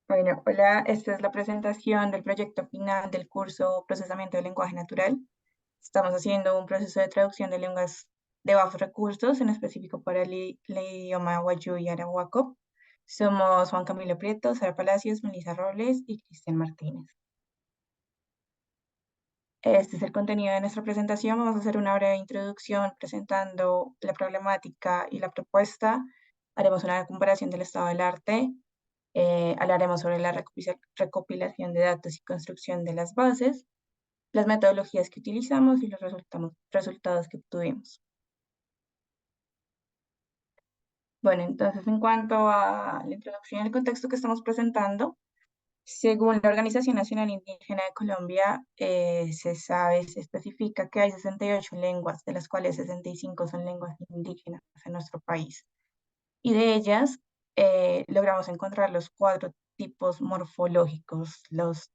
Bueno, hola, esta es la presentación del proyecto final del curso Procesamiento del Lenguaje Natural. Estamos haciendo un proceso de traducción de lenguas de bajos recursos, en específico para el idioma Wayuu y Arahuaco. Somos Juan Camilo Prieto, Sara Palacios, Melissa Robles y Cristian Martínez. Este es el contenido de nuestra presentación. Vamos a hacer una breve introducción presentando la problemática y la propuesta. Haremos una comparación del estado del arte. Hablaremos sobre la recopilación de datos y construcción de las bases, las metodologías que utilizamos y los resultados que obtuvimos. Bueno, entonces en cuanto a la introducción y el contexto que estamos presentando, según la Organización Nacional Indígena de Colombia, se especifica que hay 68 lenguas, de las cuales 65 son lenguas indígenas en nuestro país. Y de ellas logramos encontrar los cuatro tipos morfológicos, los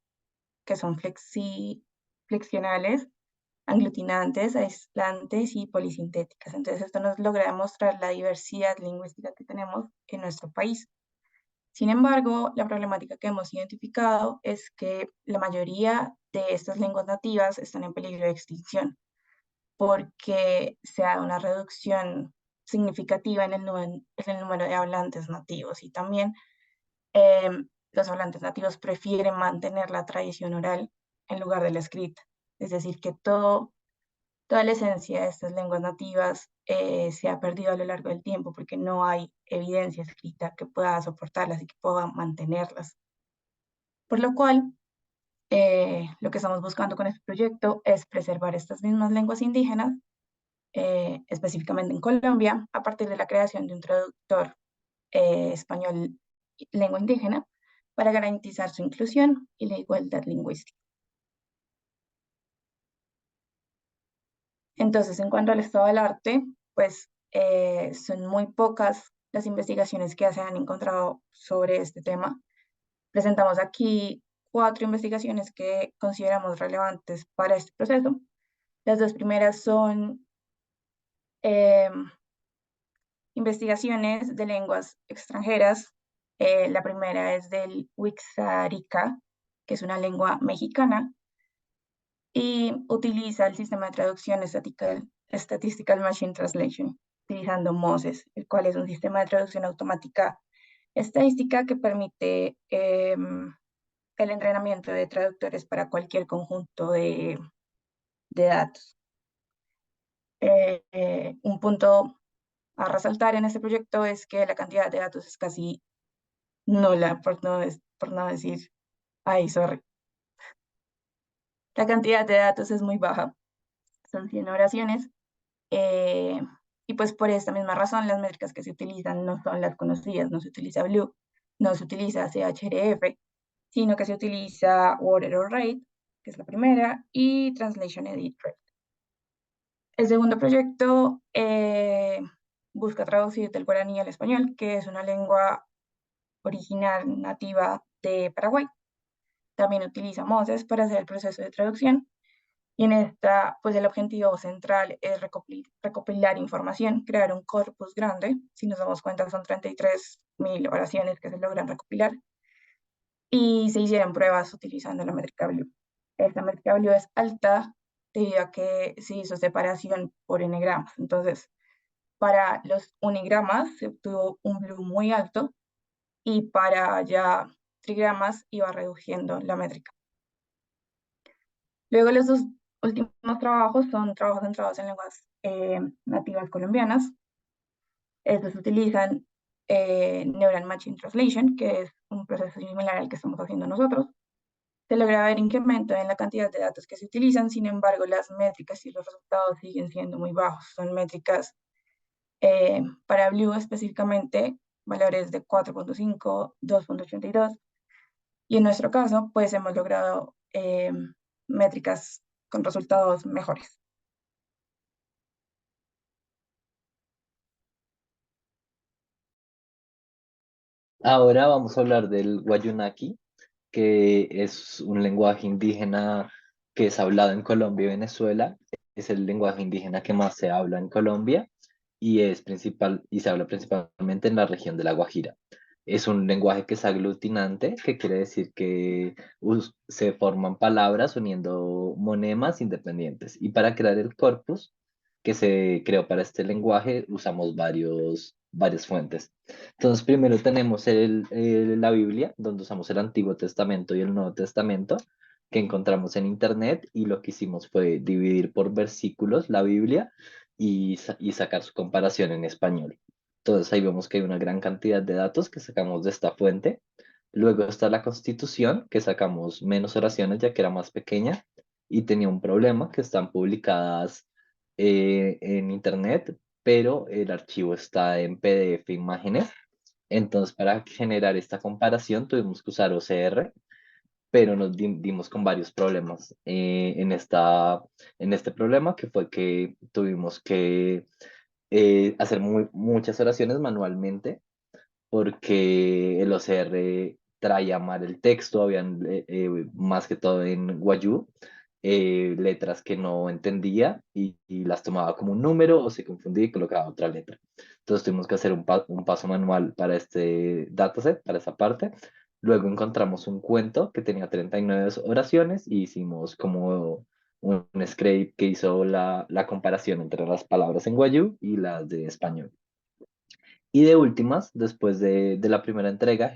que son flexionales, aglutinantes, aislantes y polisintéticas. Entonces, esto nos logra demostrar la diversidad lingüística que tenemos en nuestro país. Sin embargo, la problemática que hemos identificado es que la mayoría de estas lenguas nativas están en peligro de extinción porque se da una reducción significativa en el número de hablantes nativos y también los hablantes nativos prefieren mantener la tradición oral en lugar de la escrita. Es decir, que toda la esencia de estas lenguas nativas se ha perdido a lo largo del tiempo porque no hay evidencia escrita que pueda soportarlas y que pueda mantenerlas. Por lo cual, lo que estamos buscando con este proyecto es preservar estas mismas lenguas indígenas, específicamente en Colombia, a partir de la creación de un traductor español lengua indígena para garantizar su inclusión y la igualdad lingüística. Entonces, en cuanto al estado del arte, pues son muy pocas las investigaciones que se han encontrado sobre este tema. Presentamos aquí 4 investigaciones que consideramos relevantes para este proceso. Las dos primeras son eh, investigaciones de lenguas extranjeras. La primera es del Wixárika, que es una lengua mexicana, y utiliza el sistema de traducción Statistical Machine Translation, utilizando MOSES, el cual es un sistema de traducción automática estadística que permite el entrenamiento de traductores para cualquier conjunto de datos. Un punto a resaltar en este proyecto es que la cantidad de datos es casi nula, por no decir, ay, sorry. La cantidad de datos es muy baja, son 100 oraciones, eh, y pues por esta misma razón las métricas que se utilizan no son las conocidas, no se utiliza BLEU, no se utiliza CHRF, sino que se utiliza Word Error Rate, que es la primera, y Translation Edit Rate. El segundo proyecto busca traducir del guaraní al español, que es una lengua original nativa de Paraguay. También utiliza MOSES para hacer el proceso de traducción. Y en esta, pues el objetivo central es recopilar información, crear un corpus grande. Si nos damos cuenta, son 33.000 oraciones que se logran recopilar. Y se hicieron pruebas utilizando la métrica BLEU. Esta métrica BLEU es alta debido a que se hizo separación por n-gramas. Entonces, para los unigramas se obtuvo un BLEU muy alto y para ya trigramas iba reduciendo la métrica. Luego los dos últimos trabajos son trabajos centrados en lenguas nativas colombianas. Estos utilizan Neural Machine Translation, que es un proceso similar al que estamos haciendo nosotros. Se logra ver incremento en la cantidad de datos que se utilizan, sin embargo, las métricas y los resultados siguen siendo muy bajos. Son métricas para BLEU específicamente, valores de 4.5, 2.82, y en nuestro caso, pues hemos logrado métricas con resultados mejores. Ahora vamos a hablar del Wayuunaki, que es un lenguaje indígena que es hablado en Colombia y Venezuela. Es el lenguaje indígena que más se habla en Colombia y se habla principalmente en la región de La Guajira. Es un lenguaje que es aglutinante, que quiere decir que se forman palabras uniendo monemas independientes. Y para crear el corpus que se creó para este lenguaje, usamos varias fuentes. Entonces, primero tenemos la Biblia, donde usamos el Antiguo Testamento y el Nuevo Testamento, que encontramos en Internet, y lo que hicimos fue dividir por versículos la Biblia y sacar su comparación en español. Entonces ahí vemos que hay una gran cantidad de datos que sacamos de esta fuente. Luego está la Constitución, que sacamos menos oraciones ya que era más pequeña y tenía un problema, que están publicadas en Internet, pero el archivo está en PDF imágenes. Entonces, para generar esta comparación tuvimos que usar OCR, pero nos dimos con varios problemas en este problema, que fue que tuvimos que hacer muchas oraciones manualmente porque el OCR traía mal el texto, habían más que todo en Wayuu, letras que no entendía y las tomaba como un número o se confundía y colocaba otra letra. Entonces tuvimos que hacer un paso manual para este dataset, para esa parte. Luego encontramos un cuento que tenía 39 oraciones y hicimos como un script que hizo la comparación entre las palabras en Wayuu y las de español. Y de últimas, después de la primera entrega,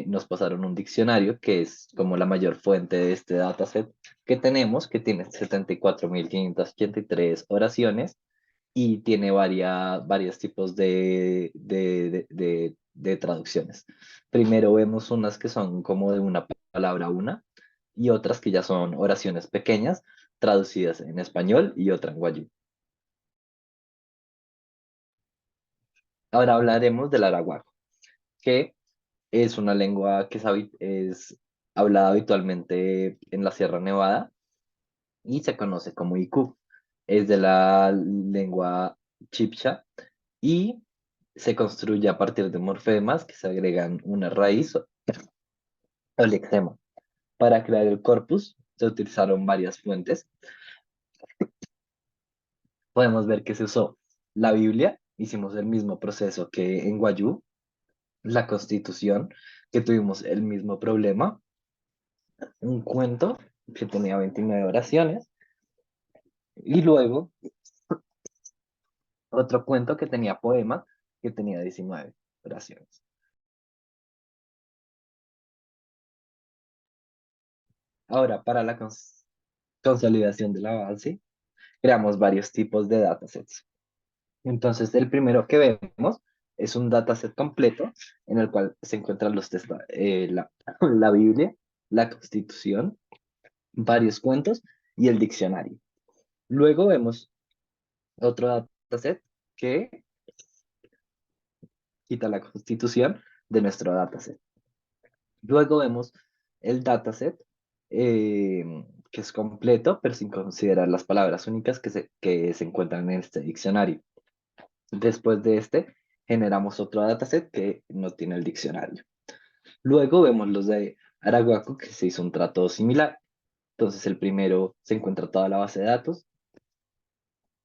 nos pasaron un diccionario que es como la mayor fuente de este dataset que tenemos, que tiene 74.583 oraciones y tiene varios tipos de traducciones. Primero vemos unas que son como de una palabra una y otras que ya son oraciones pequeñas traducidas en español y otra en guayú. Ahora hablaremos del arahuaco, que es una lengua que es hablada habitualmente en la Sierra Nevada y se conoce como Iku. Es de la lengua chibcha y se construye a partir de morfemas que se agregan una raíz o lexema. Para crear el corpus se utilizaron varias fuentes. Podemos ver que se usó la Biblia, hicimos el mismo proceso que en Guayú, la Constitución, que tuvimos el mismo problema, un cuento que tenía 29 oraciones y luego otro cuento que tenía poema que tenía 19 oraciones. Ahora, para la consolidación de la base, creamos varios tipos de datasets. Entonces, el primero que vemos es un dataset completo en el cual se encuentran la Biblia, la Constitución, varios cuentos y el diccionario. Luego vemos otro dataset que quita la Constitución de nuestro dataset. Luego vemos el dataset, eh, que es completo, pero sin considerar las palabras únicas que se encuentran en este diccionario. Después de este, generamos otro dataset que no tiene el diccionario. Luego vemos los de Arahuaco, que se hizo un trato similar. Entonces, el primero se encuentra toda la base de datos.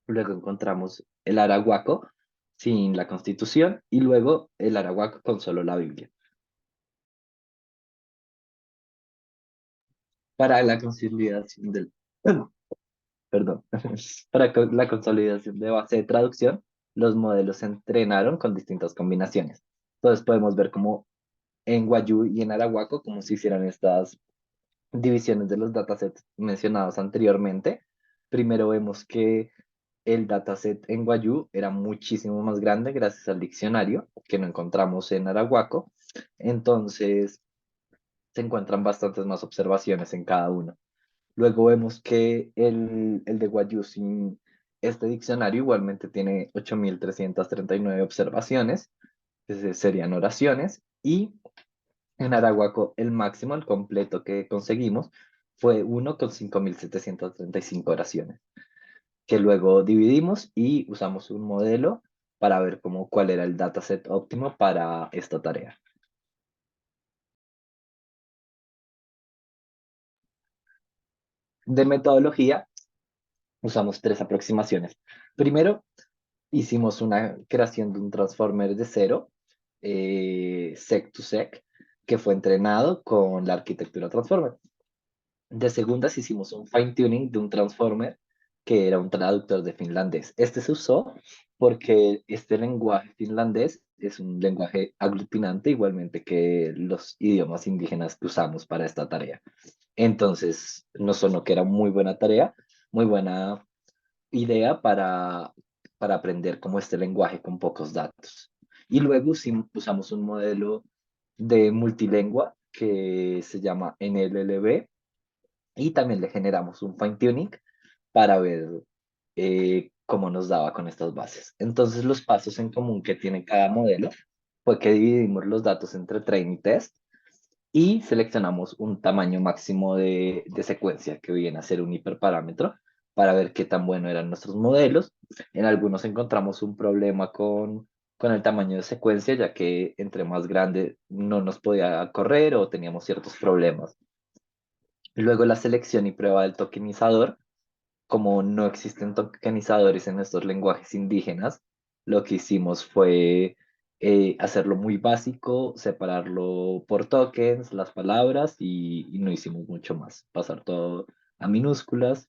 Luego encontramos el Arahuaco sin la Constitución y luego el Arahuaco con solo la Biblia. Para la consolidación del, perdón, la consolidación de base de traducción, los modelos se entrenaron con distintas combinaciones. Entonces podemos ver cómo en Wayuu y en Arahuaco, como se hicieran estas divisiones de los datasets mencionados anteriormente. Primero vemos que el dataset en Wayuu era muchísimo más grande gracias al diccionario que no encontramos en Arahuaco. Entonces se encuentran bastantes más observaciones en cada uno. Luego vemos que el de Wayuu sin este diccionario igualmente tiene 8.339 observaciones, que serían oraciones, y en Arahuaco el máximo, el completo que conseguimos, fue uno con 5.735 oraciones, que luego dividimos y usamos un modelo para ver cuál era el dataset óptimo para esta tarea. De metodología, usamos tres aproximaciones. Primero, hicimos una creación de un transformer de cero, Sec2Sec, que fue entrenado con la arquitectura Transformer. De segundas hicimos un fine tuning de un transformer que era un traductor de finlandés. Este se usó porque este lenguaje finlandés es un lenguaje aglutinante igualmente que los idiomas indígenas que usamos para esta tarea. Entonces nos sonó que era muy buena tarea, muy buena idea para aprender como este lenguaje con pocos datos. Y luego usamos un modelo de multilingua que se llama NLLB y también le generamos un fine tuning para ver cómo nos daba con estas bases. Entonces, los pasos en común que tiene cada modelo fue que dividimos los datos entre train y test y seleccionamos un tamaño máximo de secuencia que viene a ser un hiperparámetro para ver qué tan bueno eran nuestros modelos. En algunos encontramos un problema con el tamaño de secuencia, ya que entre más grande no nos podía correr o teníamos ciertos problemas. Luego la selección y prueba del tokenizador. Como no existen tokenizadores en estos lenguajes indígenas, lo que hicimos fue hacerlo muy básico, separarlo por tokens, las palabras y no hicimos mucho más. Pasar todo a minúsculas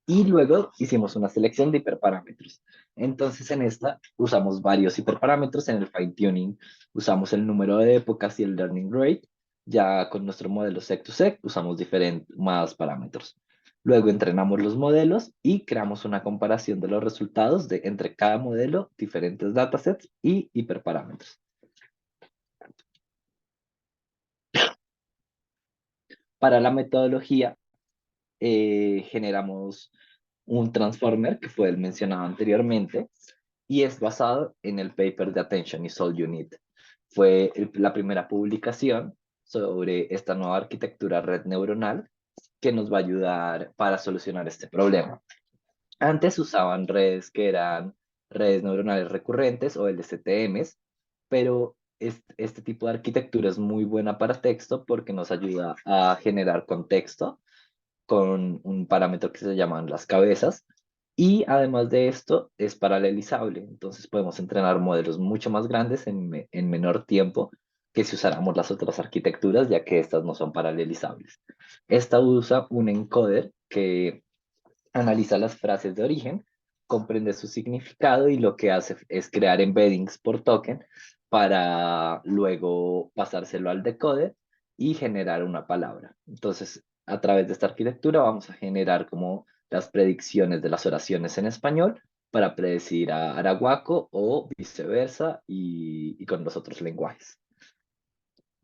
y luego hicimos una selección de hiperparámetros. Entonces en esta usamos varios hiperparámetros. En el fine tuning usamos el número de épocas y el learning rate. Ya con nuestro modelo sec2sec usamos diferentes más parámetros. Luego entrenamos los modelos y creamos una comparación de los resultados de entre cada modelo, diferentes datasets y hiperparámetros. Para la metodología, generamos un transformer que fue el mencionado anteriormente y es basado en el paper de Attention is All You Need. Fue la primera publicación sobre esta nueva arquitectura red neuronal que nos va a ayudar para solucionar este problema. Antes usaban redes que eran redes neuronales recurrentes o LSTMs, pero este tipo de arquitectura es muy buena para texto porque nos ayuda a generar contexto con un parámetro que se llaman las cabezas. Y además de esto, es paralelizable. Entonces podemos entrenar modelos mucho más grandes en menor tiempo que si usáramos las otras arquitecturas, ya que estas no son paralelizables. Esta usa un encoder que analiza las frases de origen, comprende su significado y lo que hace es crear embeddings por token para luego pasárselo al decoder y generar una palabra. Entonces, a través de esta arquitectura vamos a generar como las predicciones de las oraciones en español para predecir a arahuaco o viceversa y con los otros lenguajes.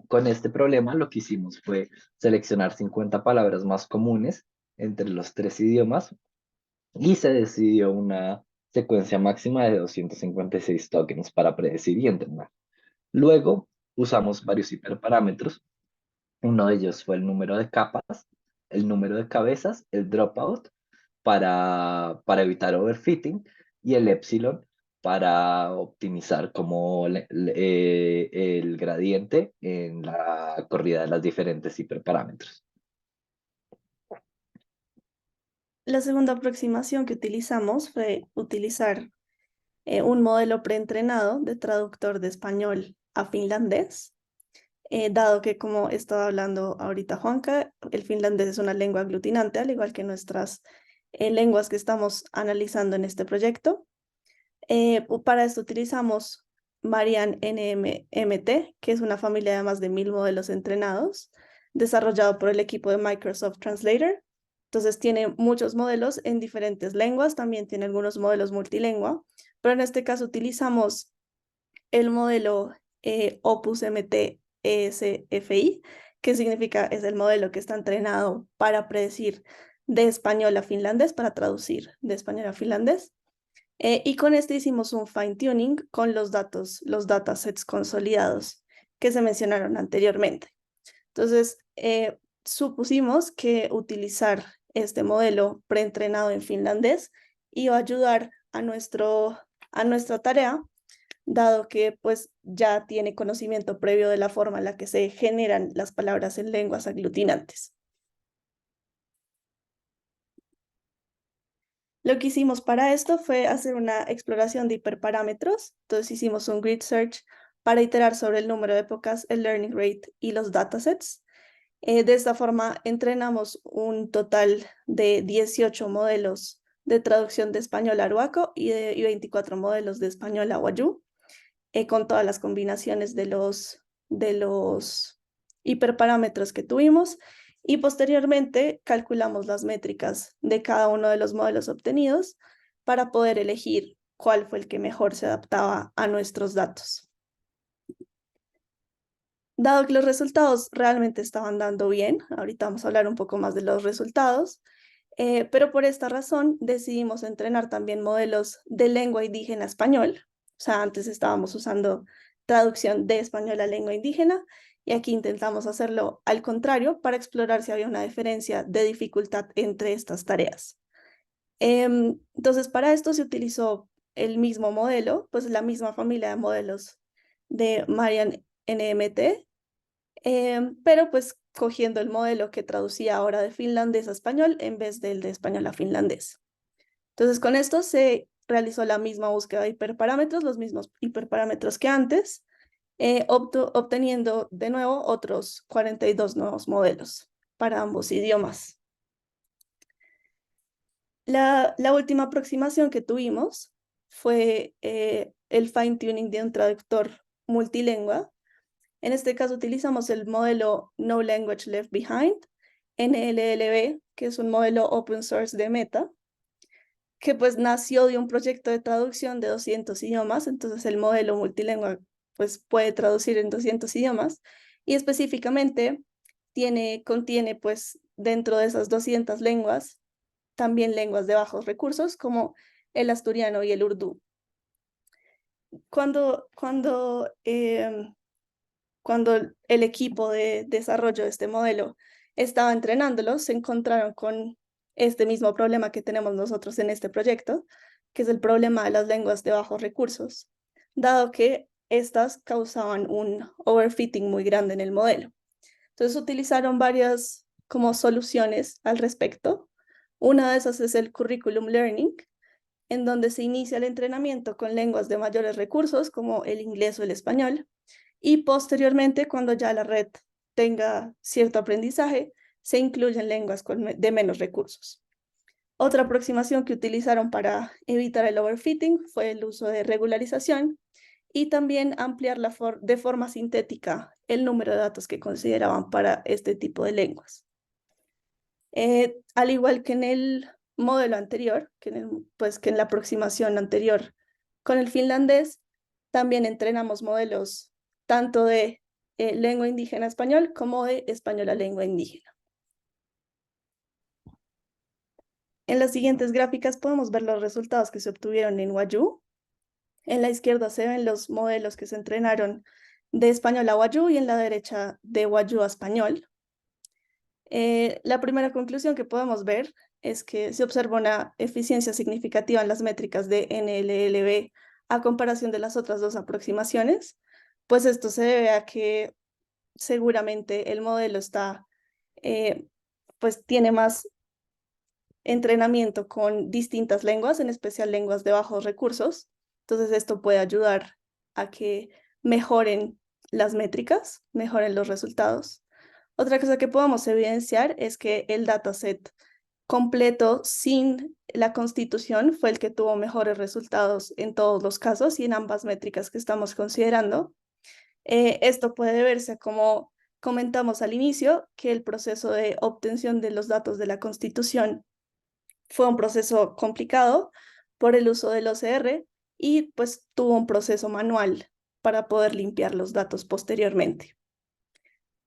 Con este problema lo que hicimos fue seleccionar 50 palabras más comunes entre los tres idiomas y se decidió una secuencia máxima de 256 tokens para predecir y entrenar. Luego usamos varios hiperparámetros. Uno de ellos fue el número de capas, el número de cabezas, el dropout para evitar overfitting y el epsilon para optimizar como el gradiente en la corrida de las diferentes hiperparámetros. La segunda aproximación que utilizamos fue utilizar un modelo preentrenado de traductor de español a finlandés, dado que, como estaba hablando ahorita Juanca, el finlandés es una lengua aglutinante, al igual que nuestras lenguas que estamos analizando en este proyecto. Para esto utilizamos Marian NMMT, que es una familia de más de 1000 modelos entrenados, desarrollado por el equipo de Microsoft Translator. Entonces tiene muchos modelos en diferentes lenguas, también tiene algunos modelos multilingua, pero en este caso utilizamos el modelo Opus MT ESFI, que significa es el modelo que está entrenado para predecir de español a finlandés, para traducir de español a finlandés. Y con este hicimos un fine tuning con los datos, los datasets consolidados que se mencionaron anteriormente. Entonces, supusimos que utilizar este modelo preentrenado en finlandés iba a ayudar a nuestra tarea, dado que pues ya tiene conocimiento previo de la forma en la que se generan las palabras en lenguas aglutinantes. Lo que hicimos para esto fue hacer una exploración de hiperparámetros. Entonces hicimos un grid search para iterar sobre el número de épocas, el learning rate y los datasets. De esta forma, entrenamos un total de 18 modelos de traducción de español a arhuaco y 24 modelos de español a wayuu, con todas las combinaciones de los hiperparámetros que tuvimos. Y posteriormente calculamos las métricas de cada uno de los modelos obtenidos para poder elegir cuál fue el que mejor se adaptaba a nuestros datos. Dado que los resultados realmente estaban dando bien, ahorita vamos a hablar un poco más de los resultados, pero por esta razón decidimos entrenar también modelos de lengua indígena español. O sea, antes estábamos usando traducción de español a lengua indígena y aquí intentamos hacerlo al contrario para explorar si había una diferencia de dificultad entre estas tareas. Entonces, para esto se utilizó el mismo modelo, pues la misma familia de modelos de Marian NMT, pero pues cogiendo el modelo que traducía ahora de finlandés a español en vez del de español a finlandés. Entonces, con esto se realizó la misma búsqueda de hiperparámetros, los mismos hiperparámetros que antes, obteniendo de nuevo otros 42 nuevos modelos para ambos idiomas. La última aproximación que tuvimos fue el fine-tuning de un traductor multilingüe. En este caso utilizamos el modelo No Language Left Behind, NLLB, que es un modelo open source de Meta, que pues nació de un proyecto de traducción de 200 idiomas, entonces el modelo multilingüe pues puede traducir en 200 idiomas y específicamente contiene pues dentro de esas 200 lenguas también lenguas de bajos recursos como el asturiano y el urdú. Cuando el equipo de desarrollo de este modelo estaba entrenándolo, se encontraron con este mismo problema que tenemos nosotros en este proyecto, que es el problema de las lenguas de bajos recursos, dado que estas causaban un overfitting muy grande en el modelo. Entonces utilizaron varias como soluciones al respecto. Una de esas es el curriculum learning, en donde se inicia el entrenamiento con lenguas de mayores recursos, como el inglés o el español, y posteriormente, cuando ya la red tenga cierto aprendizaje, se incluyen lenguas de menos recursos. Otra aproximación que utilizaron para evitar el overfitting fue el uso de regularización y también ampliar de forma sintética el número de datos que consideraban para este tipo de lenguas. Al igual que en el modelo anterior, que en la aproximación anterior con el finlandés, también entrenamos modelos tanto de lengua indígena español como de español a lengua indígena. En las siguientes gráficas podemos ver los resultados que se obtuvieron en wayuu. En la izquierda se ven los modelos que se entrenaron de español a wayuu y en la derecha de wayuu a español. La primera conclusión que podemos ver es que se observa una eficiencia significativa en las métricas de NLLB a comparación de las otras dos aproximaciones, pues esto se debe a que seguramente el modelo pues tiene más entrenamiento con distintas lenguas, en especial lenguas de bajos recursos. Entonces esto puede ayudar a que mejoren las métricas, mejoren los resultados. Otra cosa que podemos evidenciar es que el dataset completo sin la constitución fue el que tuvo mejores resultados en todos los casos y en ambas métricas que estamos considerando. Esto puede verse como comentamos al inicio, que el proceso de obtención de los datos de la constitución fue un proceso complicado por el uso del OCR y pues tuvo un proceso manual para poder limpiar los datos posteriormente.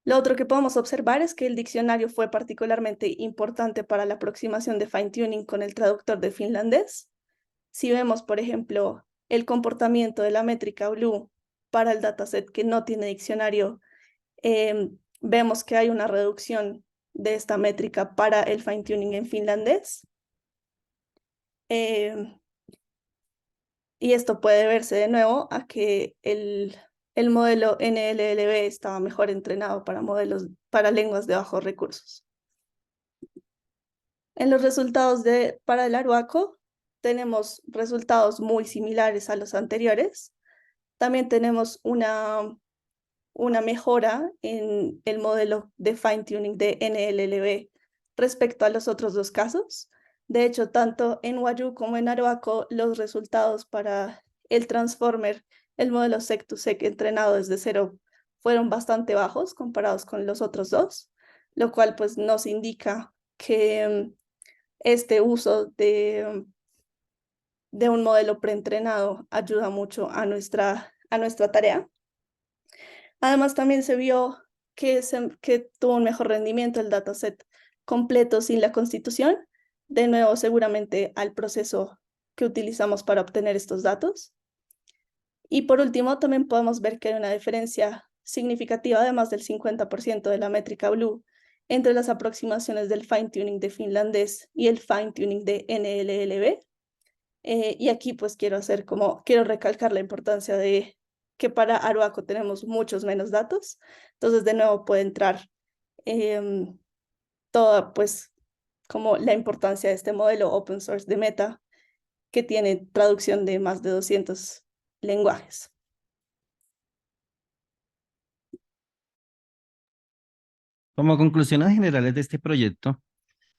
Lo otro que podemos observar es que el diccionario fue particularmente importante para la aproximación de fine-tuning con el traductor de finlandés. Si vemos, por ejemplo, el comportamiento de la métrica BLUE para el dataset que no tiene diccionario, vemos que hay una reducción de esta métrica para el fine-tuning en finlandés. Y esto puede verse de nuevo a que el modelo NLLB estaba mejor entrenado para lenguas de bajos recursos. En los resultados para el arhuaco tenemos resultados muy similares a los anteriores. También tenemos una mejora en el modelo de fine-tuning de NLLB respecto a los otros dos casos. De hecho, tanto en Wayuu como en Arhuaco, los resultados para el transformer, el modelo Sec2Sec entrenado desde cero, fueron bastante bajos comparados con los otros dos, lo cual pues nos indica que este uso de un modelo preentrenado ayuda mucho a nuestra tarea. Además, también se vio que tuvo un mejor rendimiento el dataset completo sin la constitución, de nuevo seguramente al proceso que utilizamos para obtener estos datos. Y por último, también podemos ver que hay una diferencia significativa de más del 50% de la métrica Blue entre las aproximaciones del fine-tuning de finlandés y el fine-tuning de NLLB. Y aquí pues quiero recalcar la importancia de que para Arhuaco tenemos muchos menos datos. Entonces de nuevo puede entrar toda pues como la importancia de este modelo open source de Meta que tiene traducción de más de 200 lenguajes. Como conclusiones generales de este proyecto,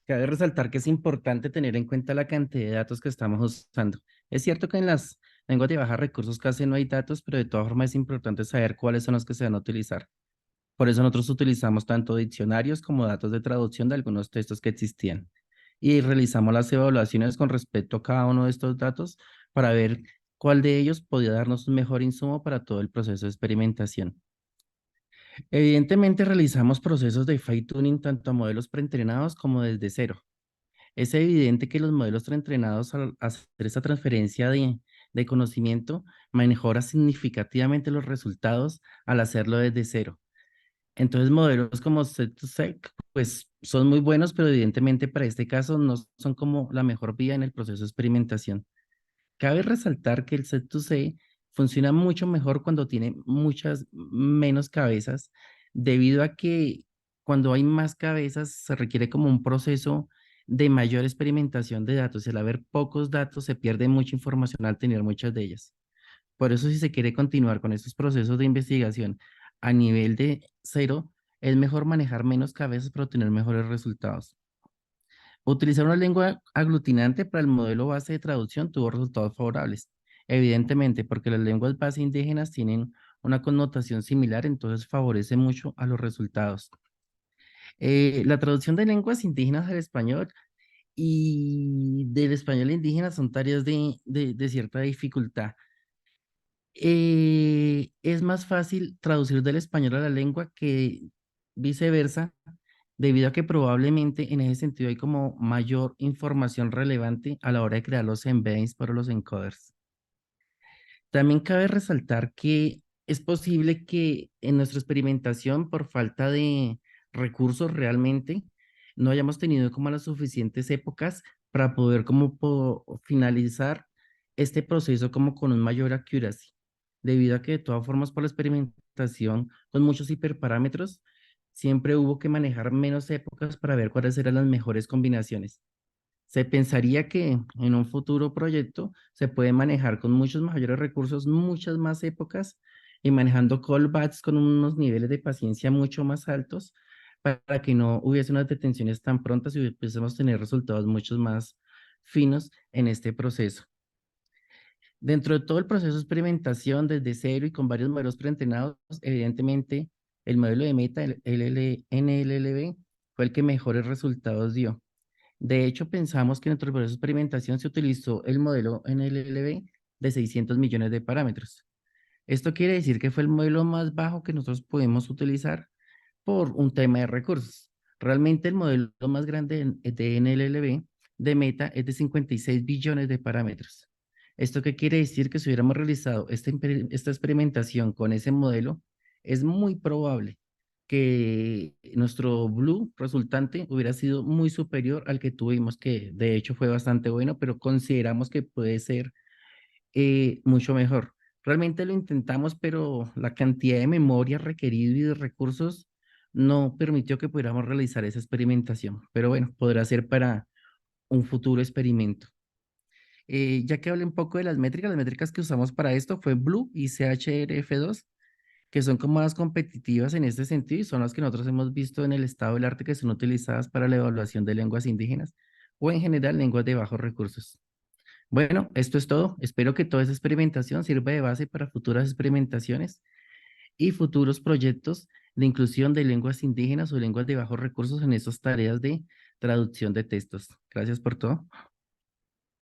cabe resaltar que es importante tener en cuenta la cantidad de datos que estamos usando. Es cierto que en las lenguas de bajos recursos casi no hay datos, pero de todas formas es importante saber cuáles son los que se van a utilizar. Por eso nosotros utilizamos tanto diccionarios como datos de traducción de algunos textos que existían. Y realizamos las evaluaciones con respecto a cada uno de estos datos para ver cuál de ellos podía darnos un mejor insumo para todo el proceso de experimentación. Evidentemente realizamos procesos de fine tuning tanto a modelos preentrenados como desde cero. Es evidente que los modelos preentrenados al hacer esta transferencia de conocimiento mejora significativamente los resultados al hacerlo desde cero. Entonces modelos como Set2Sec pues son muy buenos, pero evidentemente para este caso no son como la mejor vía en el proceso de experimentación. Cabe resaltar que el Set2C funciona mucho mejor cuando tiene muchas menos cabezas, debido a que cuando hay más cabezas se requiere como un proceso de mayor experimentación de datos. El haber pocos datos se pierde mucha información al tener muchas de ellas. Por eso si se quiere continuar con estos procesos de investigación a nivel de cero, es mejor manejar menos cabezas para obtener mejores resultados. Utilizar una lengua aglutinante para el modelo base de traducción tuvo resultados favorables, evidentemente porque las lenguas base indígenas tienen una connotación similar, entonces favorece mucho a los resultados. La traducción de lenguas indígenas al español y del español indígena son tareas de cierta dificultad. Es más fácil traducir del español a la lengua que viceversa, debido a que probablemente en ese sentido hay como mayor información relevante a la hora de crear los embeddings para los encoders. También cabe resaltar que es posible que en nuestra experimentación, por falta de recursos realmente, no hayamos tenido como las suficientes épocas para poder como finalizar este proceso como con un mayor accuracy, debido a que de todas formas por la experimentación con muchos hiperparámetros, siempre hubo que manejar menos épocas para ver cuáles eran las mejores combinaciones. Se pensaría que en un futuro proyecto se puede manejar con muchos mayores recursos, muchas más épocas y manejando callbacks con unos niveles de paciencia mucho más altos para que no hubiese unas detenciones tan prontas y pudiésemos tener resultados mucho más finos en este proceso. Dentro de todo el proceso de experimentación desde cero y con varios modelos preentrenados, evidentemente el modelo de Meta, el NLLB, fue el que mejores resultados dio. De hecho, pensamos que en nuestro proceso de experimentación se utilizó el modelo NLLB de 600 millones de parámetros. Esto quiere decir que fue el modelo más bajo que nosotros podemos utilizar por un tema de recursos. Realmente el modelo más grande de NLLB de Meta es de 56 billones de parámetros. ¿Esto qué quiere decir? Que si hubiéramos realizado esta experimentación con ese modelo, es muy probable que nuestro Blue resultante hubiera sido muy superior al que tuvimos, que de hecho fue bastante bueno, pero consideramos que puede ser mucho mejor. Realmente lo intentamos, pero la cantidad de memoria requerida y de recursos no permitió que pudiéramos realizar esa experimentación. Pero bueno, podrá ser para un futuro experimento. Ya que hablé un poco de las métricas que usamos para esto fue Blue y CHRF2, que son como las competitivas en este sentido y son las que nosotros hemos visto en el estado del arte que son utilizadas para la evaluación de lenguas indígenas o en general lenguas de bajos recursos. Bueno, esto es todo. Espero que toda esa experimentación sirva de base para futuras experimentaciones y futuros proyectos de inclusión de lenguas indígenas o lenguas de bajos recursos en esas tareas de traducción de textos. Gracias por todo.